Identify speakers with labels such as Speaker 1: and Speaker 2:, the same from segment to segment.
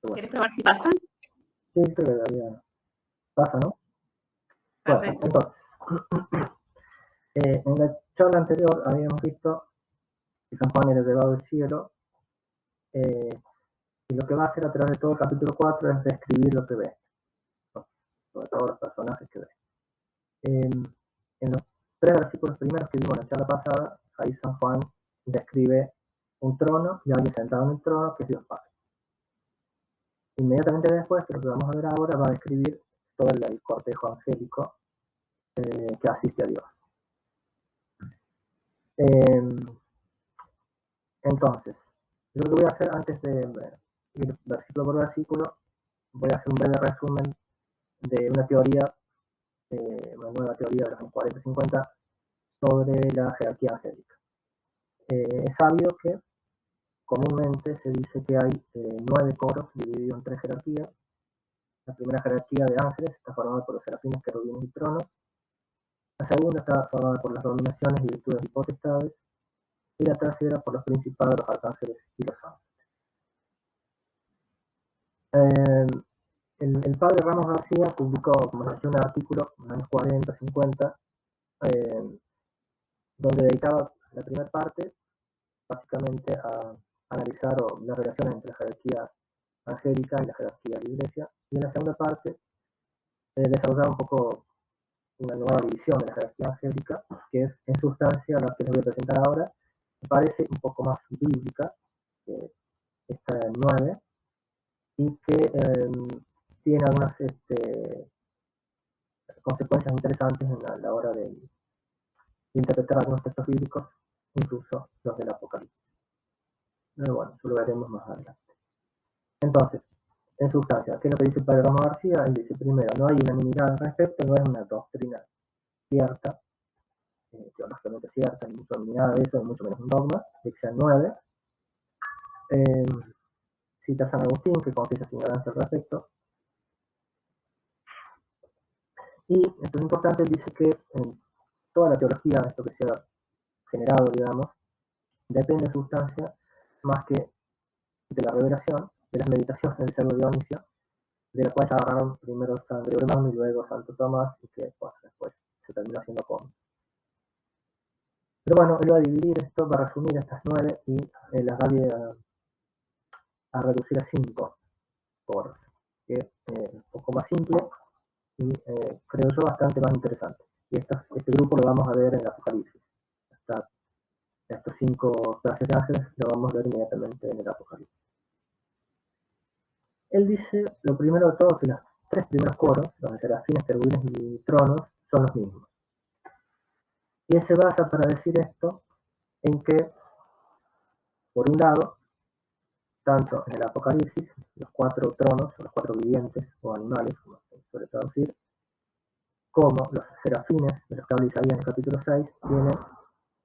Speaker 1: Bueno.
Speaker 2: ¿Quieres probar si pasa?
Speaker 1: Sí, creo que todavía pasa, ¿no?
Speaker 2: Perfecto.
Speaker 1: Bueno, entonces, en la charla anterior habíamos visto que San Juan era llevado del cielo, y lo que va a hacer a través de todo el capítulo 4 es describir lo que ve, ¿no? Sobre todo los personajes que ve. En los 3 versículos primeros que vimos en la charla pasada, ahí San Juan describe un trono y alguien sentado en el trono, que es Dios Padre. Inmediatamente después, que lo que vamos a ver ahora, va a describir todo el cortejo angélico que asiste a Dios. Entonces, yo lo que voy a hacer antes de ir versículo por versículo, voy a hacer un breve resumen de una teoría, una nueva teoría de los años 40-50 sobre la jerarquía angélica. Es sabido que comúnmente se dice que hay 9 coros divididos en 3 jerarquías. La primera jerarquía de ángeles está formada por los serafines, querubines y tronos. La segunda está formada por las dominaciones y virtudes y potestades. Y la tercera por los principados, los arcángeles y los ángeles. El padre Ramos García publicó, como decía, un artículo en los años 40, 50, donde dedicaba la primera parte básicamente a analizar la relación entre la jerarquía angélica y la jerarquía de la iglesia, y en la segunda parte desarrollaba un poco una nueva división de la jerarquía angélica, que es en sustancia la que les voy a presentar ahora. Me parece un poco más bíblica que esta 9, y que tiene algunas consecuencias interesantes a la hora de interpretar algunos textos bíblicos, incluso los del Apocalipsis. Pero bueno, eso lo veremos más adelante. Entonces, en sustancia, ¿qué es lo que dice el padre Ramos García? Él dice, primero, no hay unanimidad al respecto, no es una doctrina cierta, teológicamente cierta, ni mucho ni nada de eso, ni mucho menos un dogma, de que sean 9. Cita a San Agustín, que confiesa su ignorancia al respecto. Y esto es importante, él dice que toda la teología, esto que se ha generado, digamos, depende en sustancia más que de la revelación, de las meditaciones del cerdo Dionisio, de la cual se agarraron primero San Gregorio Magno y luego Santo Tomás, y que bueno, después se terminó haciendo común. Pero bueno, él va a dividir esto, va a resumir estas 9 y las va a reducir a 5 coros, que es un poco más simple y creo yo bastante más interesante. Y este grupo lo vamos a ver en el Apocalipsis. Estos 5 clases de ángeles lo vamos a ver inmediatamente en el Apocalipsis. Él dice, lo primero de todo, que los 3 primeros coros, los de serafines, querubines y tronos, son los mismos. Y él se basa para decir esto en que, por un lado, tanto en el Apocalipsis, los 4 tronos, o los 4 vivientes, o animales, como se suele traducir, como los serafines, de los que habla Isaías en el capítulo 6, tienen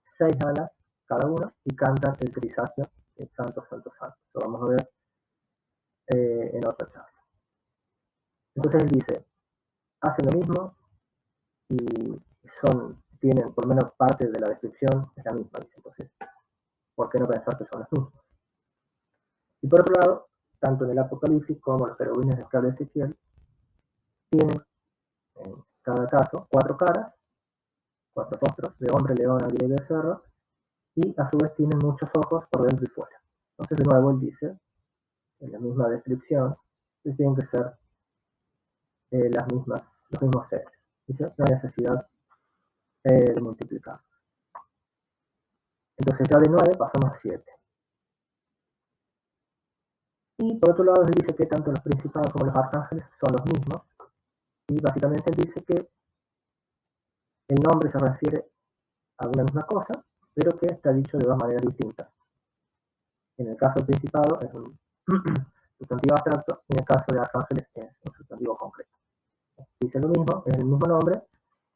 Speaker 1: 6 alas cada uno y cantan el trisagio, el Santo, Santo, Santo. Lo vamos a ver en otra charla. Entonces él dice, hacen lo mismo y tienen por lo menos parte de la descripción, es la misma, dice. Entonces, ¿por qué no pensar que son los mismos? Y por otro lado, tanto en el Apocalipsis como los querubines de Escala de Ezequiel tienen en cada caso 4 caras, 4 rostros, de hombre, león, águila y becerro, y a su vez tienen muchos ojos por dentro y fuera. Entonces de nuevo él dice, en la misma descripción, que tienen que ser los mismos seres. Dice, no hay necesidad de multiplicar. Entonces ya de 9 pasamos a 7. Y por otro lado él dice que tanto los principados como los arcángeles son los mismos. Y básicamente él dice que el nombre se refiere a una misma cosa, pero que está dicho de 2 maneras distintas. En el caso del principado es un sustantivo abstracto, y en el caso de arcángeles es un sustantivo concreto. Dice lo mismo, es el mismo nombre,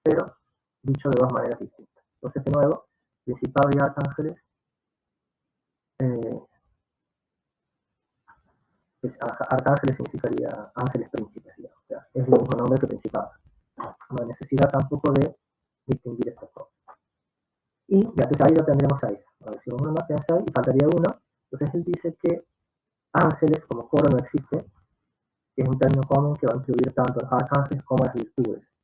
Speaker 1: pero dicho de 2 maneras distintas. Entonces, de nuevo, principado y arcángeles, arcángeles significaría ángeles príncipes, digamos. O sea, es el mismo nombre que principado. No hay necesidad tampoco de distinguir estas cosas. Y ya que ahí lo tendremos 6. A ver si uno más queda 6 y faltaría uno. Entonces él dice que ángeles como coro no existe, que es un término común que va a incluir tanto los arcángeles como las virtudes.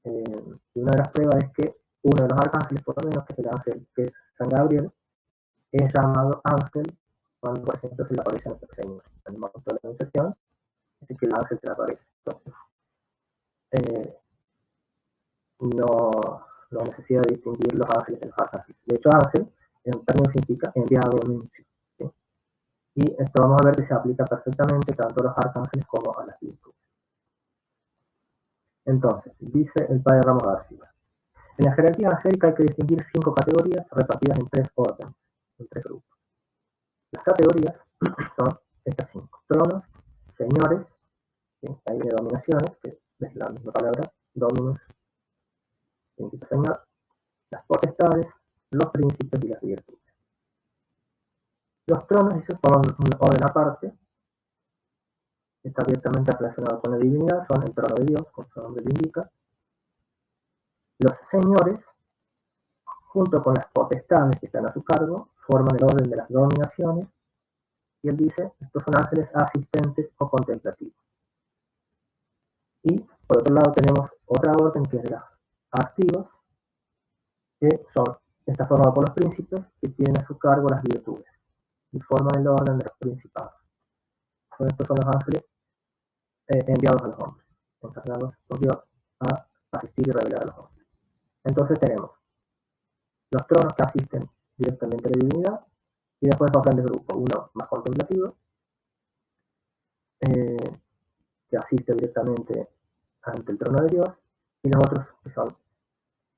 Speaker 1: Y una de las pruebas es que uno de los arcángeles, por lo menos, que es el ángel, que es San Gabriel, es llamado ángel cuando, por ejemplo, se le aparece a nuestro Señor en el momento de la anunciación, así que el ángel se le aparece. Entonces, no hay necesidad de distinguir los ángeles de los arcángeles. De hecho, ángel en un término significa enviado o nuncio, ¿sí? Y esto vamos a ver que se aplica perfectamente tanto a los arcángeles como a las virtudes. Entonces, dice el padre Ramos García: en la jerarquía angélica hay que distinguir 5 categorías repartidas en 3 órdenes, en 3 grupos. Las categorías son estas 5: tronos, señores, ¿sí? Ahí de dominaciones, que es la misma palabra, dominus, significa señor, las potestades, los príncipes y las virtudes. Los tronos, esos son un orden aparte, está directamente relacionado con la divinidad, son el trono de Dios, como su nombre lo indica. Los señores, junto con las potestades que están a su cargo, forman el orden de las dominaciones, y él dice, estos son ángeles asistentes o contemplativos. Y por otro lado tenemos otra orden que es de los activos, que está formado por los príncipes que tienen a su cargo las virtudes y forman el orden de los principados. Estos son los ángeles enviados a los hombres, encargados por Dios a asistir y revelar a los hombres. Entonces tenemos los tronos que asisten directamente a la divinidad, y después dos grandes grupos, uno más contemplativo, que asiste directamente ante el trono de Dios, y los otros que son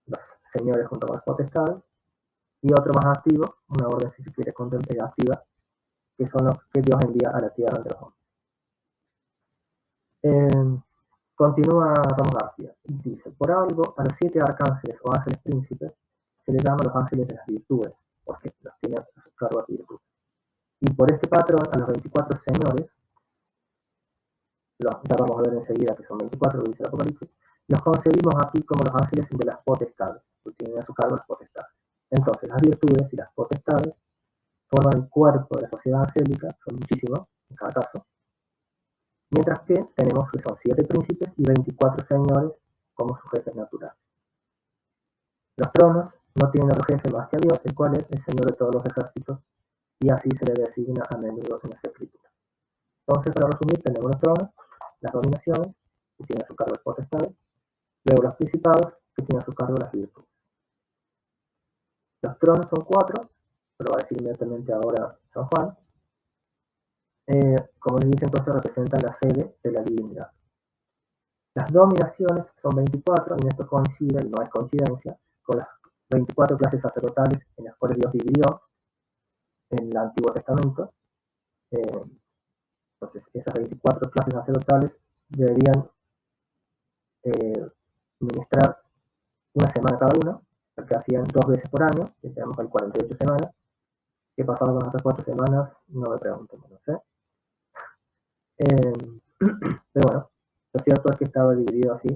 Speaker 1: los señores junto con las potestades, y otro más activo, una orden si se quiere contemplativa, que son los que Dios envía a la tierra de los hombres. Continúa Ramos García y dice: por algo a los 7 arcángeles o ángeles príncipes se les llama los ángeles de las virtudes, porque los tienen a su cargo las virtudes. Y por este patrón a los 24 señores, ya vamos a ver enseguida que son 24, dice el Apocalipsis, los concebimos aquí como los ángeles de las potestades, que tienen a su cargo las potestades. Entonces las virtudes y las potestades forman el cuerpo de la sociedad angélica, son muchísimos en cada caso, mientras que tenemos que son 7 príncipes y 24 señores como sus jefes naturales. Los tronos no tienen otro jefe más que a Dios, el cual es el Señor de todos los ejércitos, y así se le designa a menudo en las escrituras. Entonces, para resumir, tenemos los tronos, las dominaciones, que tienen a su cargo las potestades, luego los principados, que tienen a su cargo las virtudes. Los tronos son 4, lo va a decir inmediatamente ahora San Juan. Como les dije, entonces representan la sede de la divinidad. Las dominaciones son 24, y en esto coincide, y no es coincidencia, con las 24 clases sacerdotales en las cuales Dios dividió en el Antiguo Testamento. Entonces, esas 24 clases sacerdotales deberían ministrar una semana cada una, porque hacían 2 veces por año, que tenemos el 48 semanas. ¿Qué pasaba con las otras 4 semanas? No me pregunten, no sé. Pero bueno, lo cierto es que estaba dividido así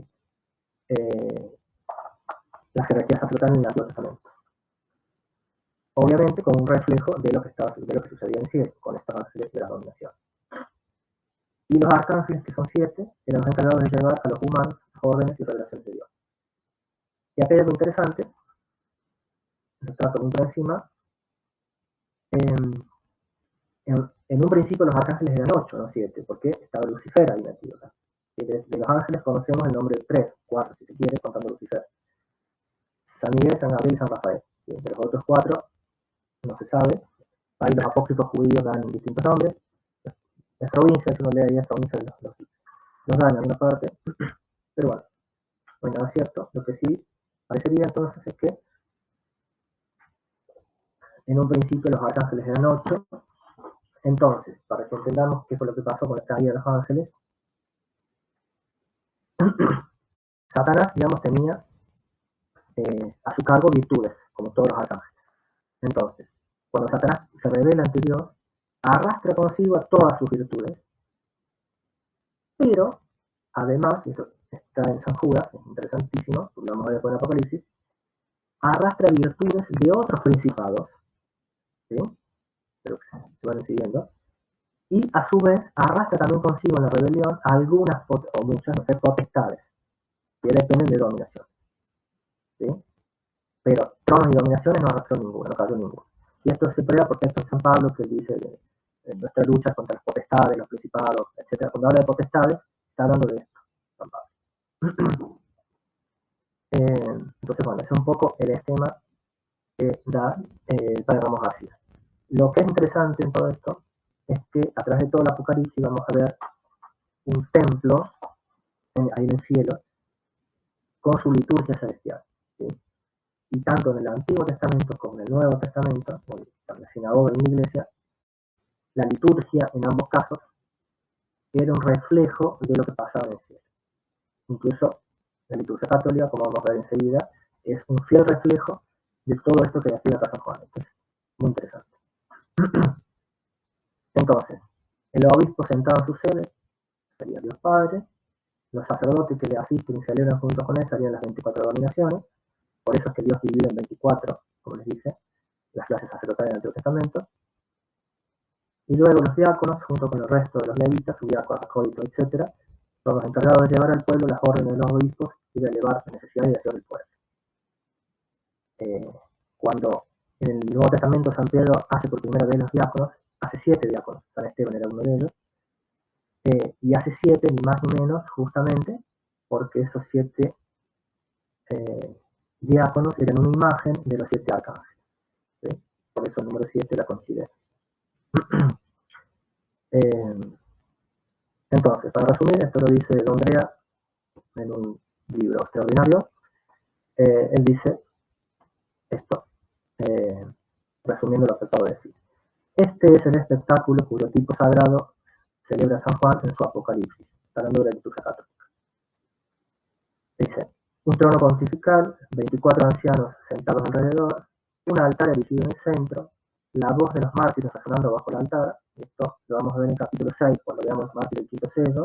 Speaker 1: la jerarquía sacerdotal en el Antiguo Testamento. Obviamente como un reflejo de lo que sucedía en el cielo, con estos ángeles de la dominación. Y los arcángeles, que son 7, eran los encargados de llevar a los humanos órdenes y revelaciones de Dios. Y acá hay algo interesante, lo trato muy por encima. En un principio los arcángeles eran 8, no 7, porque estaba Lucifer ahí metido. De los ángeles conocemos el nombre de 3, 4 si se quiere, contando Lucifer: San Miguel, San Gabriel y San Rafael. ¿Sí? De los otros 4 no se sabe. Ahí los apócrifos judíos dan distintos nombres. Estrobinge, si uno lee ahí Estrobinge, los dan en alguna parte. Pero bueno, no hay nada cierto. Lo que sí parecería entonces es que en un principio los arcángeles eran 8. Entonces, para que entendamos qué fue lo que pasó con la caída de los ángeles, Satanás, digamos, tenía a su cargo virtudes, como todos los arcángeles. Entonces, cuando Satanás se revela ante Dios, arrastra consigo a todas sus virtudes, pero además, y esto está en San Judas, es interesantísimo, porque lo vamos a ver después en Apocalipsis, arrastra virtudes de otros principados, ¿sí? Pero que se van siguiendo, y a su vez arrastra también consigo en la rebelión algunas, o muchas, no sé, potestades, que dependen de dominación, ¿sí? Pero tronos y dominaciones no arrastró ninguno, no cayó ninguno. Y esto se prueba por texto de San Pablo, que dice de nuestra lucha contra las potestades, los principados, etc. Cuando habla de potestades, está hablando de esto, San Pablo. Entonces, bueno, ese es un poco el esquema que da el padre Ramos García. Lo que es interesante en todo esto es que a través de todo el Apocalipsis vamos a ver un templo ahí en el cielo con su liturgia celestial, ¿sí? Y tanto en el Antiguo Testamento como en el Nuevo Testamento, en la sinagoga y en la iglesia, la liturgia en ambos casos era un reflejo de lo que pasaba en el cielo. Incluso la liturgia católica, como vamos a ver enseguida, es un fiel reflejo de todo esto que describe acá San Juan, que es muy interesante. Entonces, el obispo sentado en su sede sería Dios Padre, los sacerdotes que le asisten y celebran junto con él serían las 24 dominaciones, por eso es que Dios divide en 24, como les dije, las clases sacerdotales del Antiguo Testamento, y luego los diáconos, junto con el resto de los levitas, diáconos, acólitos, etc., son los encargados de llevar al pueblo las órdenes de los obispos y de elevar las necesidades y deseos del pueblo. Cuando en el Nuevo Testamento San Pedro hace por primera vez los diáconos, hace 7 diáconos, San Esteban era uno de ellos, y hace 7, ni más ni menos, justamente porque esos 7 diáconos eran una imagen de los 7 arcángeles, ¿sí? Por eso el número 7 la coincidencia. Entonces, para resumir, esto lo dice Don Andrea en un libro extraordinario. Él dice esto, resumiendo lo que acabo de decir. Este es el espectáculo cuyo tipo sagrado celebra San Juan en su Apocalipsis, hablando de la liturgia católica. Dice, un trono pontifical, 24 ancianos sentados alrededor, un altar erigido en el centro, la voz de los mártires resonando bajo el altar. Esto lo vamos a ver en el capítulo 6, cuando veamos los mártires del quinto sello.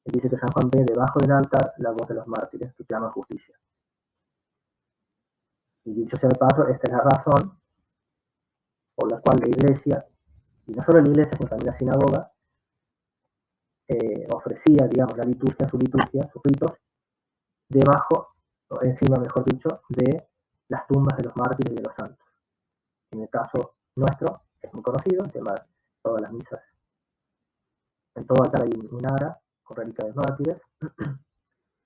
Speaker 1: Él dice que San Juan ve debajo del altar la voz de los mártires que claman justicia. Y dicho sea de paso, esta es la razón por la cual la iglesia, y no solo la iglesia, sino también la sinagoga, ofrecía, digamos, la liturgia, sus ritos, debajo, o encima, mejor dicho, de las tumbas de los mártires y de los santos. En el caso nuestro, es muy conocido, el tema de todas las misas. En todo altar hay un ara con reliquias de mártires.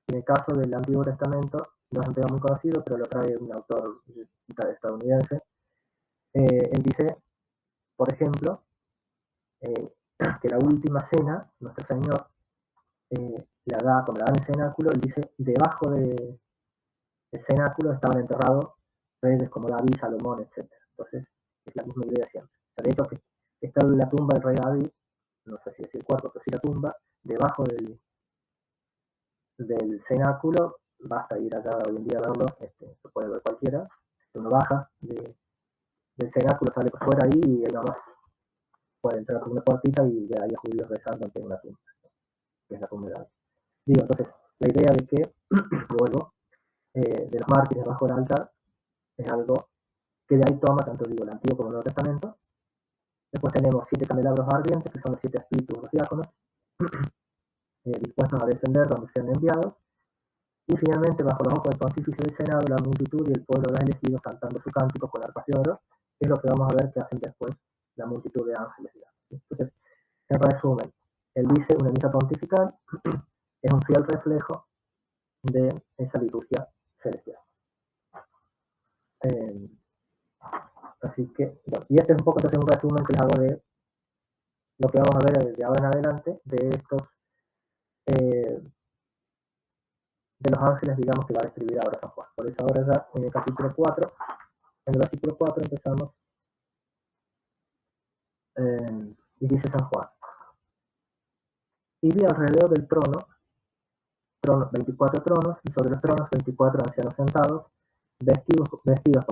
Speaker 1: En el caso del Antiguo Testamento, no es un tema muy conocido, pero lo trae un autor estadounidense. Él dice, por ejemplo, que la última cena, nuestro Señor la da, como la da en el cenáculo, él dice, debajo del cenáculo estaban enterrados reyes como David, Salomón, etc. Entonces, es la misma idea siempre. O sea, de hecho, que está la tumba del rey David, no sé si decir cuerpo, pero sí la tumba, debajo del cenáculo, basta ir allá hoy en día a verlo, lo puede ver cualquiera, uno baja del cenáculo, sale por fuera ahí y ahí nomás puede entrar por una puertita y ve ahí a judíos rezando ante una tumba, que es la tumba de David. Digo, entonces, la idea de que, luego, de los mártires bajo el altar, es algo que de ahí toma tanto digo el Antiguo como el Nuevo Testamento. Después tenemos 7 candelabros ardientes, que son los 7 espíritus de los diáconos, dispuestos a descender donde sean enviados. Y finalmente, bajo los ojos del pontífice del Senado, la multitud y el pueblo de los elegidos cantando su cántico con arpas de oro, es lo que vamos a ver que hacen después la multitud de ángeles, digamos. Entonces, en resumen, él dice, una misa pontifical es un fiel reflejo de esa liturgia celestial. Así que, bueno, y este es un poco entonces un resumen que les hago de lo que vamos a ver de ahora en adelante, de estos, de los ángeles, digamos, que va a describir ahora San Juan. Por eso ahora ya en el capítulo 4, en el versículo 4 empezamos, y dice San Juan, y vi alrededor del trono 24 tronos, y sobre los tronos 24 ancianos sentados, vestidos con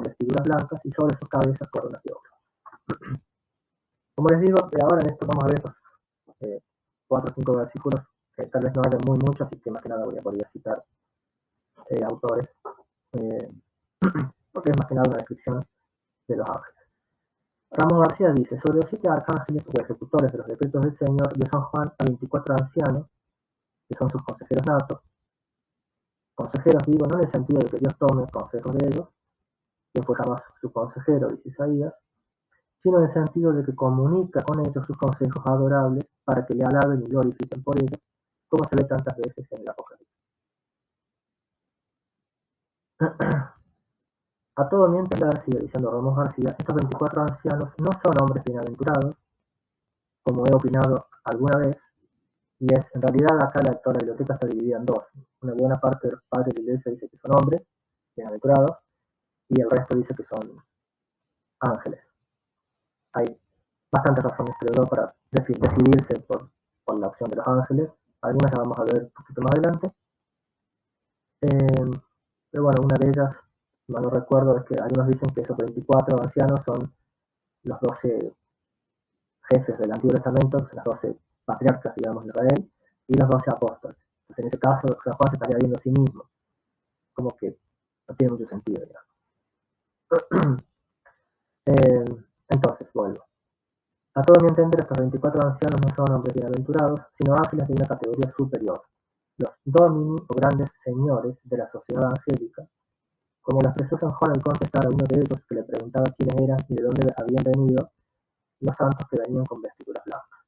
Speaker 1: vestiduras blancas, y sobre sus cabezas coronas de oro. Como les digo, ahora en esto vamos a ver estos 4 o 5 versículos, que tal vez no haya muchos, así que más que nada voy a poder citar autores, porque es más que nada una descripción de los ángeles. Ramos García dice, sobre los 7 arcángeles o ejecutores de los decretos del Señor de San Juan a 24 ancianos, que son sus consejeros natos. Consejeros digo no en el sentido de que Dios tome consejos de ellos, quien fue jamás su consejero, dice Isaías, sino en el sentido de que comunica con ellos sus consejos adorables para que le alaben y glorifiquen por ellos, como se ve tantas veces en el Apocalipsis. A todo miente sigue diciendo Ramos García, estos 24 ancianos no son hombres bienaventurados, como he opinado alguna vez, y es, en realidad acá toda la biblioteca está dividida en dos. Una buena parte del padre de la iglesia dice que son hombres bienaventurados, y el resto dice que son ángeles. Hay bastantes razones, creo yo, para decidirse por la opción de los ángeles. Algunas las vamos a ver un poquito más adelante. Pero bueno, una de ellas, no lo recuerdo, es que algunos dicen que esos 24 ancianos son los 12 jefes del Antiguo Testamento, las 12 patriarcas, digamos, de Israel, y los 12 apóstoles. Entonces, en ese caso, San Juan se estaría viendo a sí mismo, como que no tiene mucho sentido, digamos. Entonces, vuelvo. A todo mi entender, estos 24 ancianos no son hombres bienaventurados, sino ángeles de una categoría superior, los domini o grandes señores de la sociedad angélica, como lo expresó San Juan al contestar a uno de ellos que le preguntaba quiénes eran y de dónde habían venido los santos que venían con vestiduras blancas.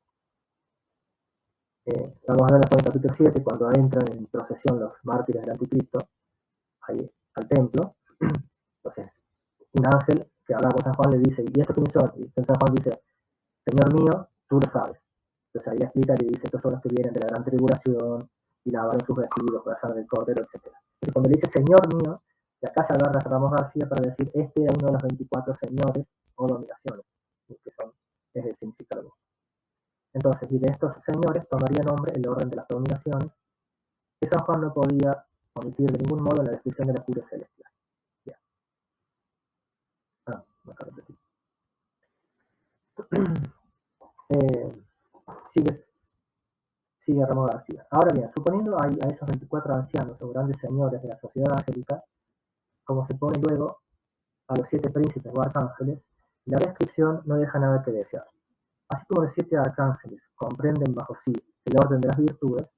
Speaker 1: Vamos a ver después en el capítulo 7, cuando entran en procesión los mártires del anticristo ahí, al templo. Entonces, un ángel que habla con San Juan le dice, ¿y estos quiénes son? Y San Juan dice, Señor mío, tú lo sabes. Entonces ahí explica y dice, estos son los que vienen de la gran tribulación y lavaron sus vestidos con la sangre del cordero, etc. Entonces cuando le dice Señor mío, de acá se agarra Ramos García para decir, este era uno de los 24 señores o dominaciones, que son, es el significado. Entonces, y de estos señores tomaría nombre el orden de las dominaciones, que San Juan no podía omitir de ningún modo en la descripción de la curia celestial. Bien. Me acabo de repetir. Sigue Ramos García. Ahora bien, suponiendo a esos 24 ancianos o grandes señores de la sociedad angélica, como se pone luego a los 7 príncipes o arcángeles, la descripción no deja nada que desear. Así como los 7 arcángeles comprenden bajo sí el orden de las virtudes,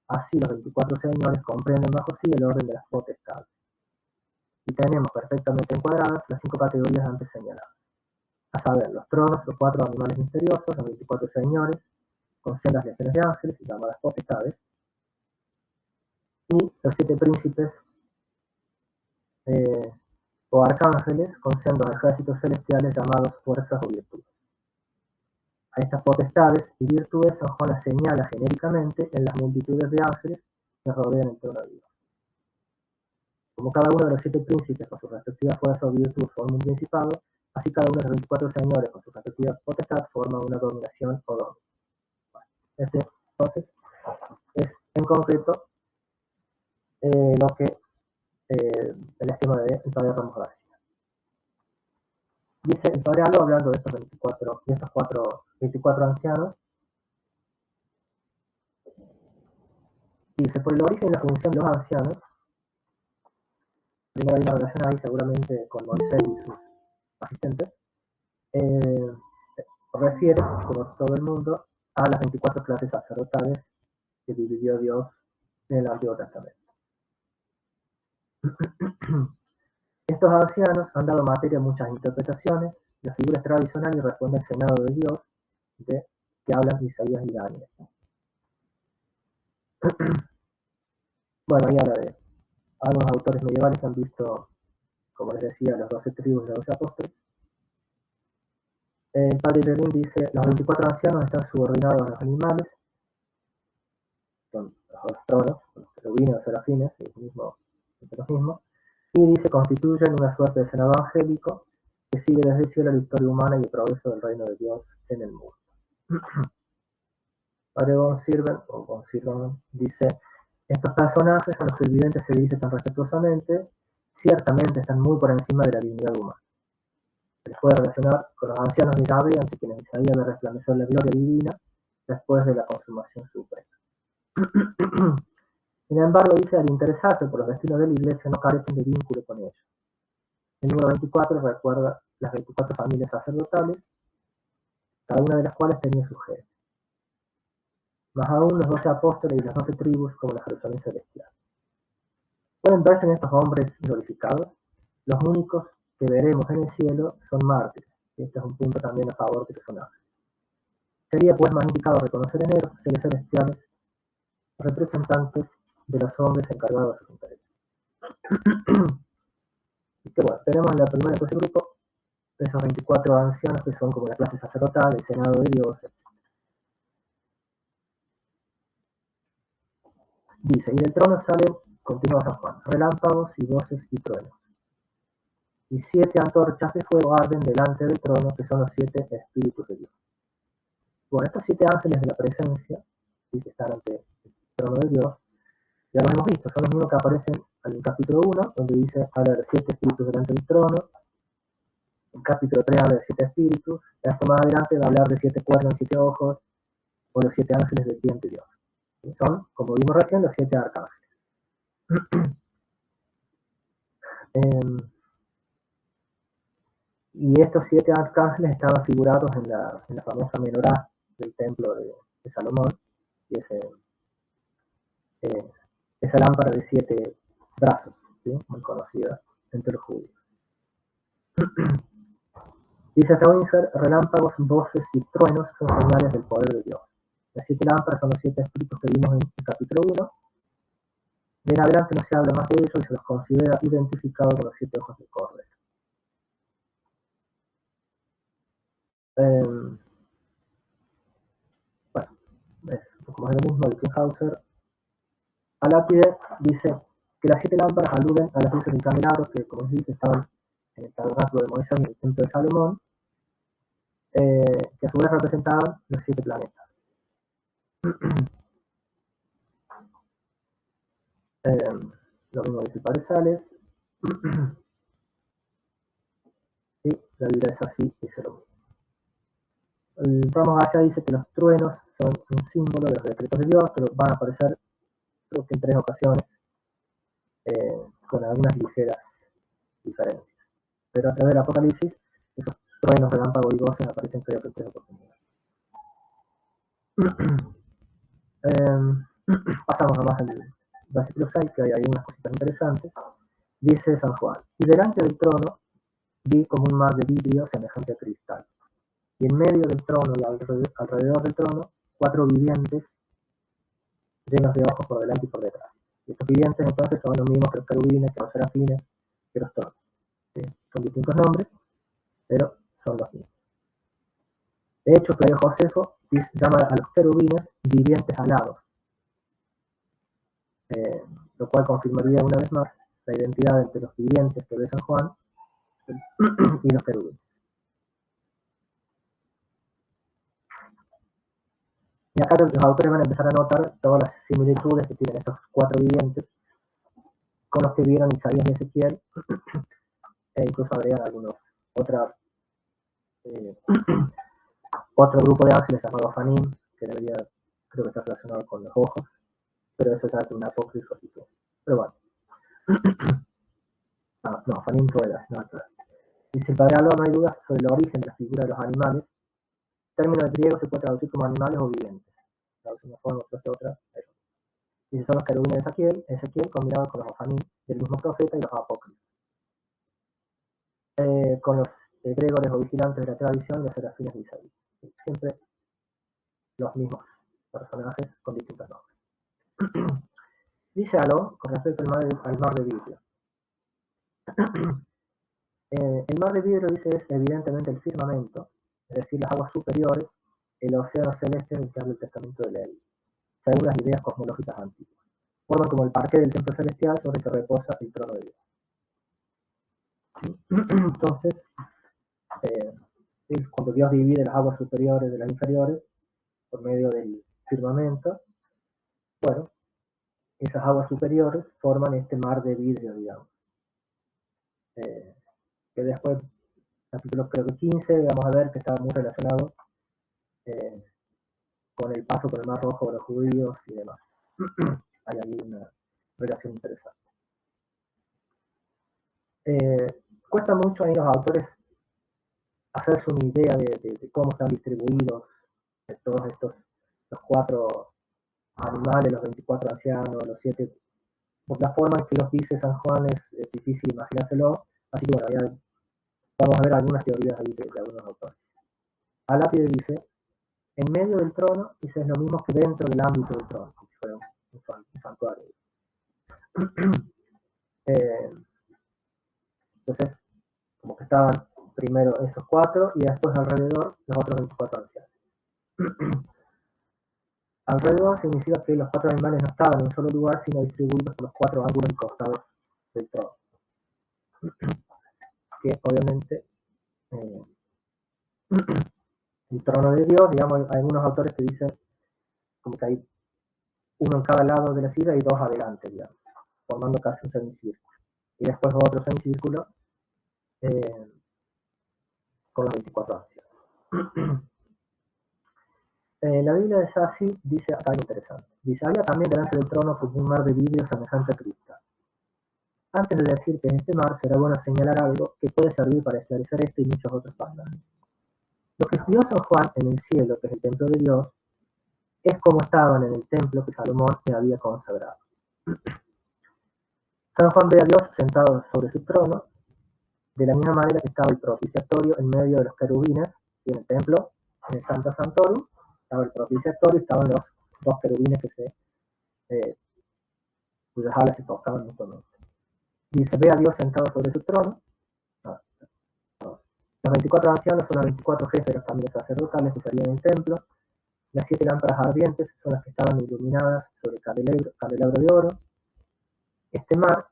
Speaker 1: así los 24 señores comprenden bajo sí el orden de las potestades. Y tenemos perfectamente encuadradas las 5 categorías antes señaladas, a saber, los tronos, los 4 animales misteriosos, los 24 señores, con sendas legiones de ángeles y llamadas potestades, y los 7 príncipes o arcángeles con sendos ejércitos celestiales llamados fuerzas o virtudes. A estas potestades y virtudes San Juan las señala genéricamente en las multitudes de ángeles que rodean el trono de Dios. Como cada uno de los 7 príncipes con sus respectivas fuerzas o virtudes forma un principado, así cada uno de los 24 señores con sus respectivas potestades forma una dominación o dominio. Bueno, entonces es en concreto lo que el esquema de padre Ramos García. Dice el padre Aló, hablando de estos 24 ancianos, dice, por el origen y la función de los ancianos, primero hay una relación ahí seguramente con Moisés y sus asistentes, refiere, como todo el mundo, a las 24 clases sacerdotales que dividió Dios en el Antiguo Testamento. Estos ancianos han dado materia a muchas interpretaciones, las figuras tradicionales responden al Senado de Dios, de que hablan Isaías y Daniel. Bueno, ahí habla de algunos autores medievales que han visto, como les decía, los 12 tribus y los 12 apóstoles. El padre Jelín dice, los 24 ancianos están subordinados a los animales, son los tronos, los querubines, los serafines, los mismos, y dice, constituyen una suerte de senado angélico que sigue desde el cielo la historia humana y el progreso del reino de Dios en el mundo. Padre von Sirven dice, estos personajes a los que el vidente se dirige tan respetuosamente, ciertamente están muy por encima de la dignidad humana. Se les puede relacionar con los ancianos de Yahvé, ante quienes Isaías ve resplandecer la gloria divina después de la consumación suprema. Sin embargo, dice, al interesarse por los destinos de la Iglesia no carecen de vínculo con ellos. El número 24 recuerda las 24 familias sacerdotales, cada una de las cuales tenía su jefe. Más aún los 12 apóstoles y las 12 tribus como la Jerusalén celestial. Pueden verse en estos hombres glorificados. Los únicos que veremos en el cielo son mártires. Y este es un punto también a favor de que son ángeles. Sería pues más indicado reconocer en ellos seres celestiales, representantes de los hombres encargados de sus intereses. Y que bueno, tenemos en la primera de ese grupo esos 24 ancianos que son como la clase sacerdotal, el senado de Dios, etc. Dice, y del trono salen, continúa San Juan, relámpagos y voces y truenos. Y 7 antorchas de fuego arden delante del trono, que son los 7 espíritus de Dios. Bueno, estos 7 ángeles de la presencia, ¿sí?, que están ante el trono de Dios, ya los hemos visto, son los mismos que aparecen en el capítulo 1, donde dice, habla de 7 espíritus delante del trono. El capítulo 3 habla de 7 espíritus. Esto más adelante va a hablar de 7 cuernos y 7 ojos, o los 7 ángeles del pie ante Dios. ¿Sí? Son, como vimos recién, los 7 arcángeles. Y estos 7 arcángeles estaban figurados en la famosa menorá del templo de Salomón, y esa lámpara de 7 brazos, ¿sí?, muy conocida entre los judíos. Dice Trawinger, relámpagos, voces y truenos son señales del poder de Dios. Las 7 lámparas son los 7 espíritus que vimos en el capítulo 1. De en adelante no se habla más de ellos y se los considera identificados con los 7 ojos del Cordero. Bueno, es un poco más de lo mismo. Lichtenhauser a lápide dice que las 7 lámparas aluden a las luces del candelabro que, como dije, estaban en el tabernáculo de Moisés y en el templo de Salomón, que a su vez representaban los 7 planetas. Lo mismo dice el Padre Sales. Y la Biblia es así, dice lo mismo. El Ramos García dice que los truenos son un símbolo de los decretos de Dios, pero van a aparecer, creo que en 3 ocasiones, con algunas ligeras diferencias. Pero a través del Apocalipsis, esos truenos, relámpagos y voces aparecen, creo que en 3 oportunidades. Pasamos nomás al versículo 6, que hay unas cositas interesantes. Dice San Juan, y delante del trono vi como un mar de vidrio semejante a cristal, y en medio del trono y alrededor del trono 4 vivientes llenos de ojos por delante y por detrás. Y estos vivientes entonces son los mismos que los querubines, que los serafines, que los tronos. ¿Sí? Son distintos nombres, pero son los mismos. De hecho, Flavio Josefo llama a los querubines vivientes alados, lo cual confirmaría una vez más la identidad entre los vivientes que ve San Juan y los querubines. Y acá los autores van a empezar a notar todas las similitudes que tienen estos 4 vivientes con los que vieron Isaías y Ezequiel, e incluso agregan algunos otro grupo de ángeles llamado Fanim, que debería, creo que está relacionado con los ojos, pero eso ya es un apócrifo, así que, pero bueno. No, Fanim ruedas, no, claro. Dice el Padre Alba, no hay dudas sobre el origen de la figura de los animales. El término griego se puede traducir como animales o vivientes. Traduce una forma, otra. Dice, son los querubines de Ezequiel combinados con los Fanim del mismo profeta y los apócrifos. Con los egregores o vigilantes de la tradición y los serafines de Isaías. Siempre los mismos personajes con distintos nombres. Dice Aló con respecto al mar de vidrio. El mar de vidrio, dice, es evidentemente el firmamento, es decir, las aguas superiores, el océano celeste del que habla el Testamento de Leví, según las ideas cosmológicas antiguas. Forman como el parque del templo celestial sobre el que reposa el trono de Dios. ¿Sí? Entonces, cuando Dios divide las aguas superiores de las inferiores por medio del firmamento, bueno, esas aguas superiores forman este mar de vidrio, digamos. Que después, capítulo creo que 15, vamos a ver que está muy relacionado con el paso por el Mar Rojo de los judíos y demás. Hay ahí una relación interesante. Cuesta mucho ahí los autores hacerse una idea de cómo están distribuidos todos los 4 animales, los 24 ancianos, los 7, por la forma en que los dice San Juan es difícil imaginárselo, así que bueno, vamos a ver algunas teorías ahí de algunos autores. Alápide dice, en medio del trono, dice, es lo mismo que dentro del ámbito del trono, como si fuera un santuario. Entonces, como que estaban primero esos 4 y después alrededor los otros 24 ancianos. Alrededor significa que los 4 animales no estaban en un solo lugar, sino distribuidos por los 4 ángulos y costados del trono. Que obviamente el trono de Dios, digamos, hay algunos autores que dicen como que hay uno en cada lado de la silla y 2 adelante, digamos, formando casi un semicírculo. Y después otro semicírculo con los 24 ancianos. La Biblia de Sassi dice acá algo interesante. Dice, había también delante del trono como un mar de vidrio semejante a cristal. Antes de decir que en este mar será bueno señalar algo que puede servir para esclarecer este y muchos otros pasajes. Lo que vio San Juan en el cielo, que es el templo de Dios, es como estaban en el templo que Salomón le había consagrado. San Juan ve a Dios sentado sobre su trono, de la misma manera que estaba el propiciatorio en medio de los querubines, y en el templo, en el Santo Santorum, estaba el propiciatorio y estaban los 2 querubines cuyas alas se tocaban mutuamente. Dice, ve a Dios sentado sobre su trono. Los 24 ancianos son los 24 jefes de los caminos sacerdotales que salían del templo. Las 7 lámparas ardientes son las que estaban iluminadas sobre el candelabro de oro. Este mar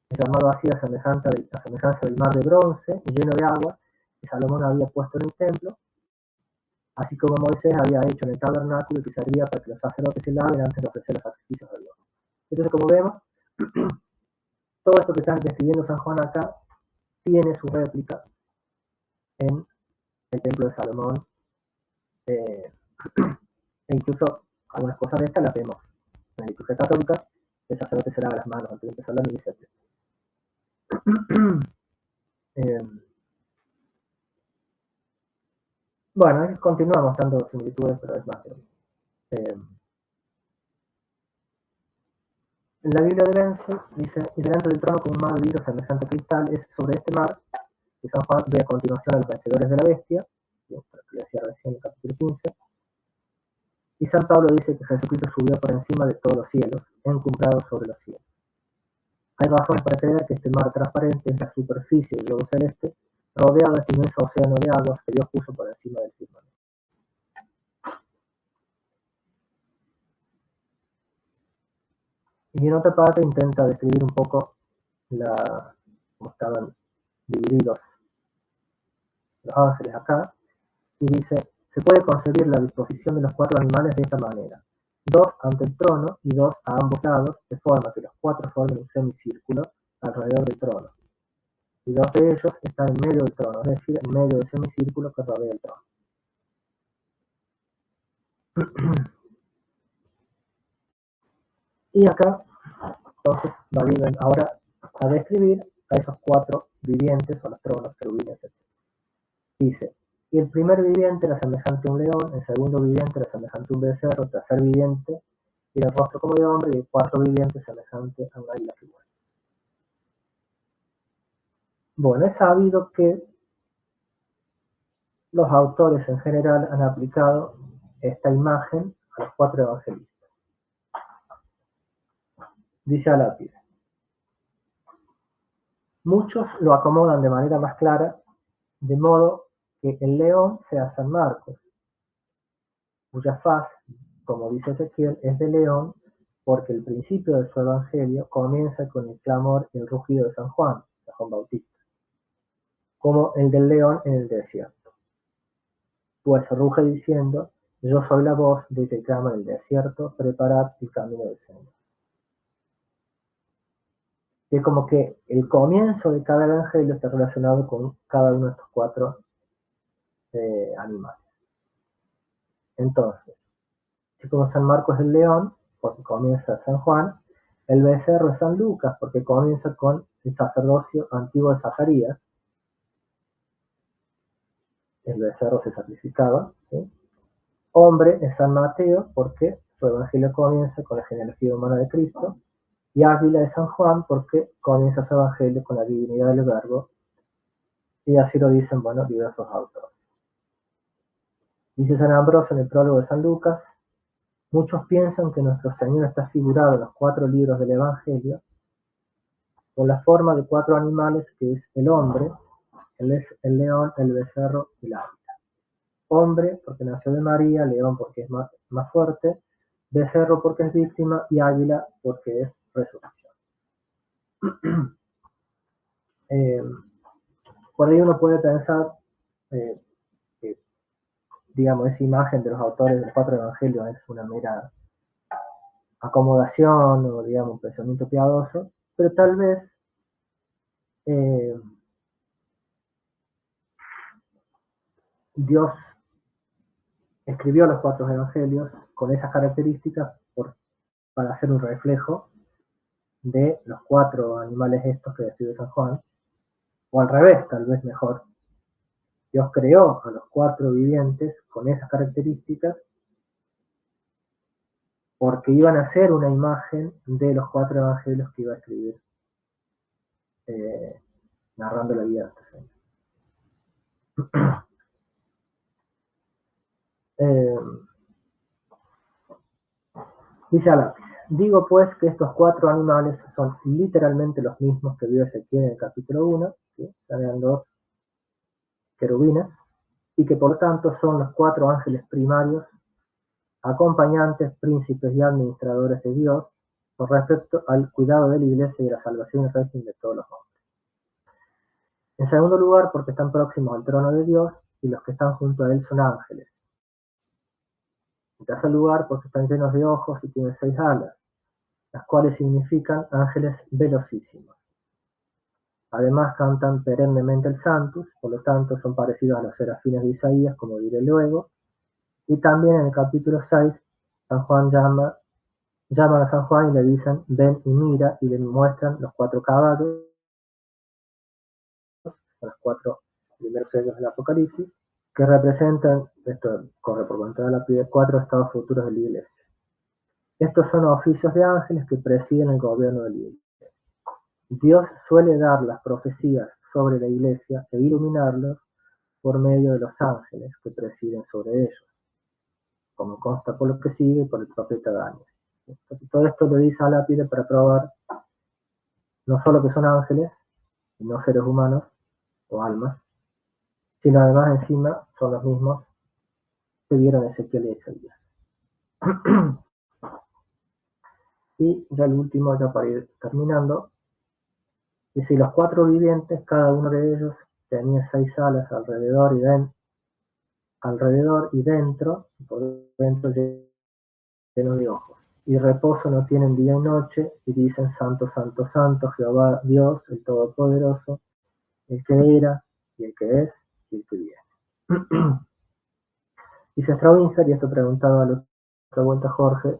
Speaker 1: es llamado así a semejanza del mar de bronce, lleno de agua, que Salomón había puesto en el templo, así como Moisés había hecho en el tabernáculo que servía para que los sacerdotes se laven antes de ofrecer los sacrificios a Dios. Entonces, como vemos, todo esto que está describiendo San Juan acá tiene su réplica en el templo de Salomón, e incluso algunas cosas de estas las vemos en la liturgia católica, el sacerdote se lava las manos antes de empezar la misa, etc. Bueno, continuamos dando similitudes, pero es más. En la Biblia de Vence dice, y delante del trono con un mar de vidrio semejante a cristal, es sobre este mar que San Juan ve a continuación a los vencedores de la bestia, lo que decía recién en el capítulo 15, y San Pablo dice que Jesucristo subió por encima de todos los cielos, encumbrado sobre los cielos. Hay razones para creer que este mar transparente es la superficie del globo celeste, rodeado de este inmenso océano de aguas que Dios puso por encima del firmamento. Y en otra parte intenta describir un poco cómo estaban divididos los ángeles acá, y dice, se puede concebir la disposición de los 4 animales de esta manera, 2 ante el trono y 2 a ambos lados, de forma que los 4 formen un semicírculo alrededor del trono, y 2 de ellos están en medio del trono, es decir, en medio del semicírculo que rodea el trono. Y acá, entonces, va ahora a describir a esos 4 vivientes, o los tronos, querubines, etc. Dice, y el primer viviente era semejante a un león, el segundo viviente era semejante a un becerro, el tercer viviente tiene el rostro como de hombre, y el cuarto viviente semejante a un águila que vuela. Bueno, es sabido que los autores en general han aplicado esta imagen a los 4 evangelistas. Dice Alápide, muchos lo acomodan de manera más clara, de modo que el león sea San Marcos, cuya faz, como dice Ezequiel, es de león, porque el principio de su evangelio comienza con el clamor y el rugido de San Juan Bautista, como el del león en el desierto. Pues ruge diciendo, yo soy la voz de que clama en el desierto, preparad el camino del Señor. Es como que el comienzo de cada evangelio está relacionado con cada uno de estos 4 animales. Entonces, así como San Marcos es el león, porque comienza San Juan, el becerro es San Lucas, porque comienza con el sacerdocio antiguo de Zacarías, el becerro se sacrificaba, ¿sí? Hombre es San Mateo, porque su evangelio comienza con la genealogía humana de Cristo, y Águila es San Juan, porque comienza su evangelio con la divinidad del Verbo, y así lo dicen, bueno, diversos autores. Dice San Ambrosio en el prólogo de San Lucas: muchos piensan que nuestro Señor está figurado en los 4 libros del Evangelio con la forma de 4 animales, que es el hombre, el león, el becerro y el águila. Hombre porque nació de María, león porque es más fuerte, becerro porque es víctima y águila porque es resurrección. Por ahí uno puede pensar que, digamos, esa imagen de los autores de los 4 evangelios es una mera acomodación o, digamos, un pensamiento piadoso, pero tal vez Dios escribió los 4 evangelios con esas características para hacer un reflejo de los 4 animales estos que describe San Juan, o al revés, tal vez mejor. Dios creó a los 4 vivientes con esas características porque iban a ser una imagen de los 4 evangelios que iba a escribir, narrando la vida de este Señor. Dice a lápiz: digo pues que estos 4 animales son literalmente los mismos que vio Ezequiel en el capítulo 1, ¿sí? Eran 2 querubines, y que por tanto son los 4 ángeles primarios, acompañantes, príncipes y administradores de Dios, con respecto al cuidado de la Iglesia y la salvación y régimen de todos los hombres. En segundo lugar, porque están próximos al trono de Dios, y los que están junto a él son ángeles. En tercer lugar, porque están llenos de ojos y tienen 6 alas, las cuales significan ángeles velocísimos. Además cantan perennemente el Santus, por lo tanto son parecidos a los serafines de Isaías, como diré luego. Y también en el capítulo 6, San Juan llaman a San Juan y le dicen: ven y mira, y le muestran los 4 caballos, los 4 primeros sellos del Apocalipsis, que representan, esto corre por cuenta de la Lápide, 4 estados futuros de la Iglesia. Estos son oficios de ángeles que presiden el gobierno de la Iglesia. Dios suele dar las profecías sobre la Iglesia e iluminarlos por medio de los ángeles que presiden sobre ellos, como consta por lo que sigue por el profeta Daniel. Entonces, todo esto lo dice a Lápide para probar no solo que son ángeles y no seres humanos o almas, sino además encima son los mismos que vieron Ezequiel y Isaías. Y ya el último, ya para ir terminando, dice: los 4 vivientes, cada uno de ellos tenía 6 alas alrededor y dentro, por dentro lleno de ojos. Y reposo no tienen día y noche, y dicen: santo, santo, santo, Jehová Dios, el Todopoderoso, el que era, y el que es, y el que viene. Dice Straubinger, y esto preguntaba a la otra vuelta Jorge: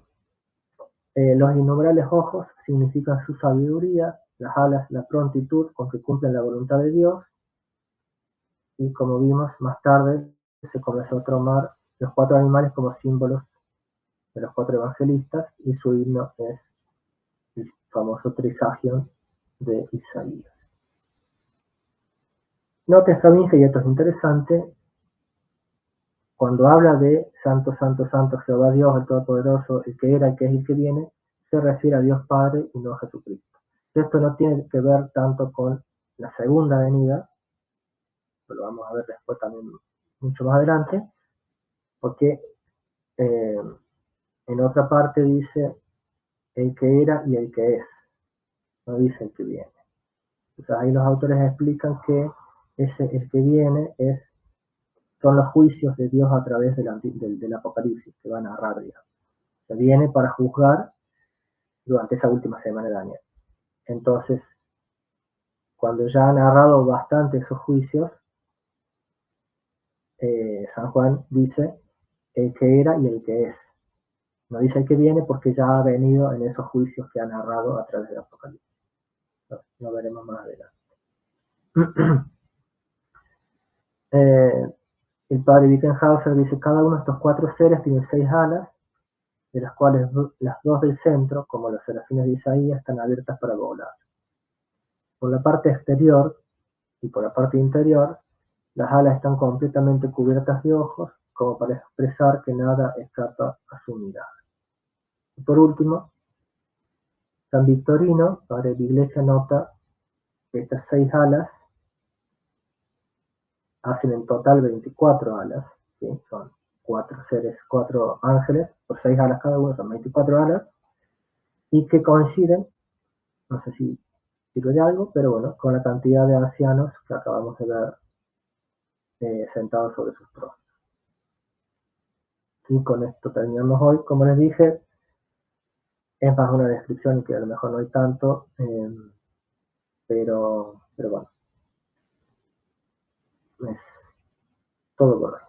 Speaker 1: los innumerables ojos significan su sabiduría, las alas la prontitud con que cumplen la voluntad de Dios, y como vimos más tarde, se comenzó a tomar los 4 animales como símbolos de los 4 evangelistas, y su himno es el famoso Trisagion de Isaías. Noten Straubinger, y esto es interesante, cuando habla de santo, santo, santo, Jehová Dios, el Todopoderoso, el que era, el que es y el que viene, se refiere a Dios Padre y no a Jesucristo. Esto no tiene que ver tanto con la segunda venida, lo vamos a ver después también mucho más adelante, porque en otra parte dice el que era y el que es, no dice el que viene. Entonces ahí los autores explican que el que viene son los juicios de Dios a través del Apocalipsis, que va a narrar, digamos. Se viene para juzgar durante esa última semana de Daniel. Entonces, cuando ya ha narrado bastante esos juicios, San Juan dice el que era y el que es. No dice el que viene porque ya ha venido en esos juicios que ha narrado a través del Apocalipsis. Lo veremos más adelante. El padre Wickenhauser dice, cada uno de estos 4 seres tiene 6 alas, de las cuales las 2 del centro, como los serafines de Isaías, están abiertas para volar. Por la parte exterior y por la parte interior, las alas están completamente cubiertas de ojos, como para expresar que nada escapa a su mirada. Y por último, San Victorino, padre de la Iglesia, nota que estas 6 alas hacen en total 24 alas, ¿sí? Son 4 seres, 4 ángeles, por 6 alas cada uno, son 24 alas, y que coinciden, no sé si sirve de algo, pero bueno, con la cantidad de ancianos que acabamos de ver sentados sobre sus tronos. Y con esto terminamos hoy. Como les dije, es más una descripción que a lo mejor no hay tanto, pero bueno, es todo por hoy.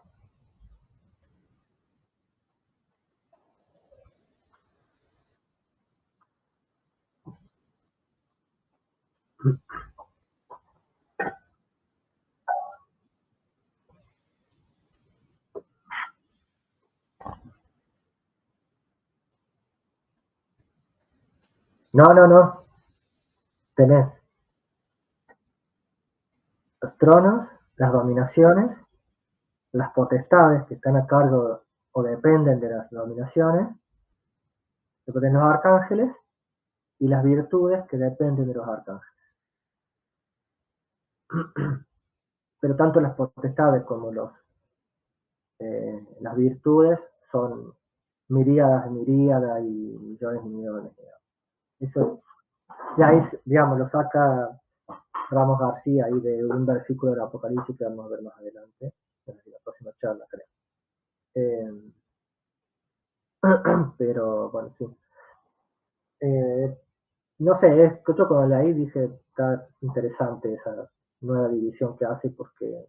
Speaker 1: No. Tenés los tronos, las dominaciones, las potestades que están a cargo o dependen de las dominaciones, después tenés los arcángeles y las virtudes que dependen de los arcángeles. Pero tanto las potestades como las virtudes son miríadas y millones y millones. Eso ya es, digamos, lo saca Ramos García ahí de un versículo del Apocalipsis que vamos a ver más adelante, en la próxima charla, creo. Pero bueno, sí. No sé, yo cuando leí dije, está interesante esa nueva división que hace porque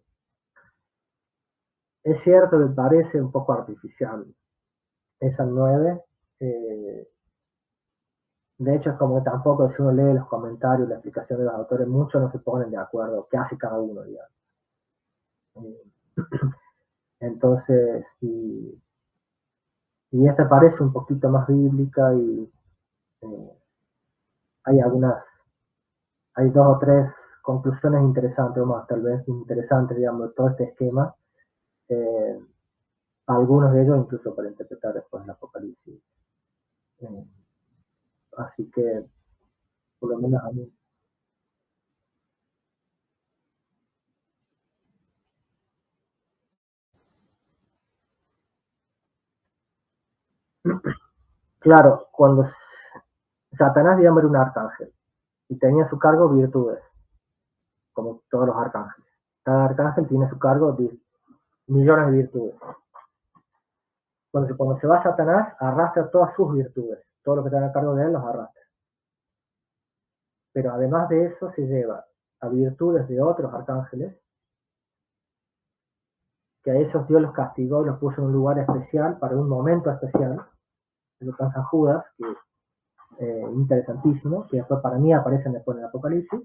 Speaker 1: es cierto que parece un poco artificial esa 9. De hecho, es como que tampoco si uno lee los comentarios, la explicación de los autores, muchos no se ponen de acuerdo qué hace cada uno, digamos. Entonces, y esta parece un poquito más bíblica y hay hay 2 o 3 conclusiones interesantes, o más tal vez interesantes, digamos, de todo este esquema. Algunos de ellos incluso para interpretar después el Apocalipsis. Así que, por lo menos a mí. Claro, cuando Satanás, digamos, era un arcángel y tenía a su cargo virtudes, como todos los arcángeles. Cada arcángel tiene a su cargo millones de virtudes. Cuando se va Satanás, arrastra todas sus virtudes. Todo lo que está a cargo de él los arrastra. Pero además de eso, se lleva a virtudes de otros arcángeles, que a esos Dios los castigó y los puso en un lugar especial, para un momento especial. Eso está en San Judas, que interesantísimo, que después para mí aparecen después en el Apocalipsis.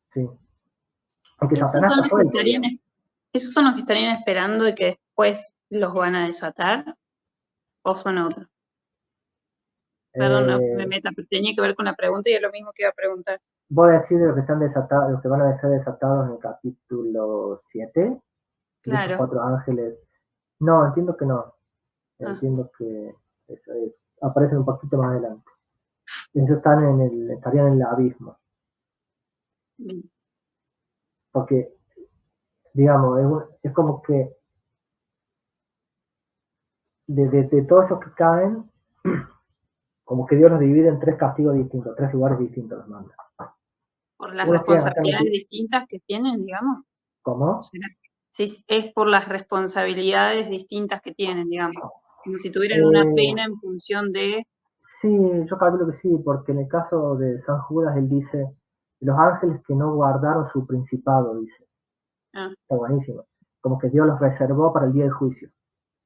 Speaker 1: Sí. Es que
Speaker 2: Esos
Speaker 1: Satanás
Speaker 2: son
Speaker 1: está
Speaker 2: los que
Speaker 1: suelto, digamos.
Speaker 2: esos son los que estarían esperando y que después los van a desatar, o son otros. Perdón, no me
Speaker 1: Eh,
Speaker 2: meta, pero tenía que ver con la pregunta y es lo mismo que iba a preguntar.
Speaker 1: Voy a decir de los que están desatados, los que van a ser desatados en el capítulo 7, de esos
Speaker 2: Claro.
Speaker 1: 4 ángeles. No, entiendo que no.
Speaker 2: Ah,
Speaker 1: Entiendo que eso es, aparecen un poquito más adelante. Ellos estarían en el abismo.
Speaker 2: bien.
Speaker 1: Porque, digamos, es como que de todos esos que caen, como que Dios los divide en 3 castigos distintos, 3 lugares distintos los manda.
Speaker 2: Por las
Speaker 1: Unos quedan acá
Speaker 2: responsabilidades
Speaker 1: metidos.
Speaker 2: distintas que tienen, digamos.
Speaker 1: ¿Cómo?
Speaker 2: ¿Será? Sí, es por las responsabilidades distintas que tienen, digamos. Como si tuvieran una
Speaker 1: Eh,
Speaker 2: pena en función de...
Speaker 1: sí, yo calculo que sí, porque en el caso de San Judas él dice, los ángeles que no guardaron su principado, dice.
Speaker 2: Ah,
Speaker 1: Está buenísimo. Como que Dios los reservó para el día del juicio.